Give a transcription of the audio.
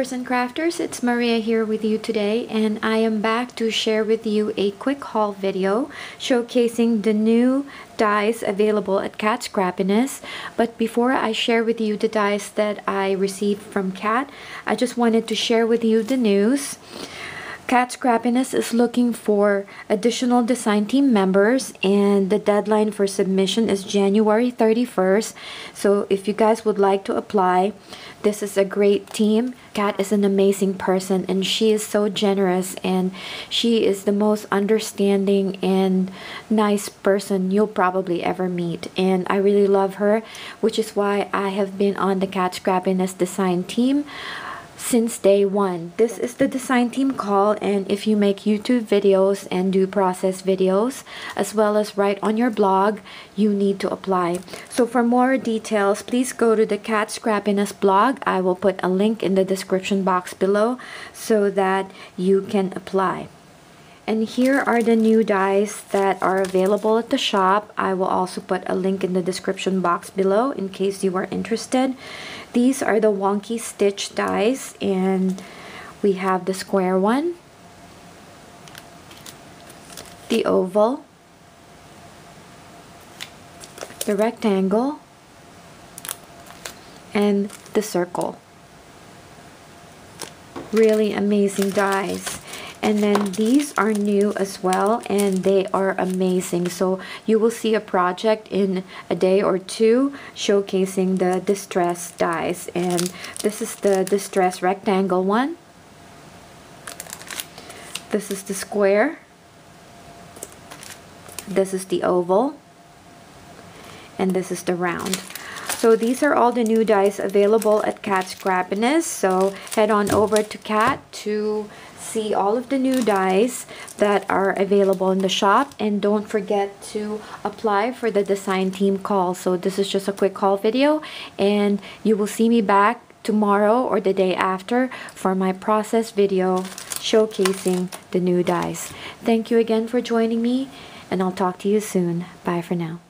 Scrappers and Crafters, it's Maria here with you today, and I am back to share with you a quick haul video showcasing the new dies available at Cat Scrappiness. But before I share with you the dies that I received from Cat, I just wanted to share with you the news. Cat Scrappiness is looking for additional design team members, and the deadline for submission is January 31st. So if you guys would like to apply, this is a great team. Cat is an amazing person, and she is so generous, and she is the most understanding and nice person you'll probably ever meet. And I really love her, which is why I have been on the Cat Scrappiness design team since day one. This is the design team call, and if you make YouTube videos and do process videos as well as write on your blog, you need to apply. So for more details, please go to the Cat Scrappiness blog. I will put a link in the description box below so that you can apply. And here are the new dies that are available at the shop. I will also put a link in the description box below in case you are interested. These are the Wonky stitch dies, and we have the square one, the oval, the rectangle, and the circle. Really amazing dies. And then these are new as well, and they are amazing. So you will see a project in a day or two showcasing the distress dies. And this is the distress rectangle one. This is the square. This is the oval. And this is the round. So these are all the new dies available at Cat Scrappiness. So head on over to Cat to see all of the new dies that are available in the shop, and don't forget to apply for the design team call. So this is just a quick haul video, and you will see me back tomorrow or the day after for my process video showcasing the new dies. Thank you again for joining me, and I'll talk to you soon. Bye for now.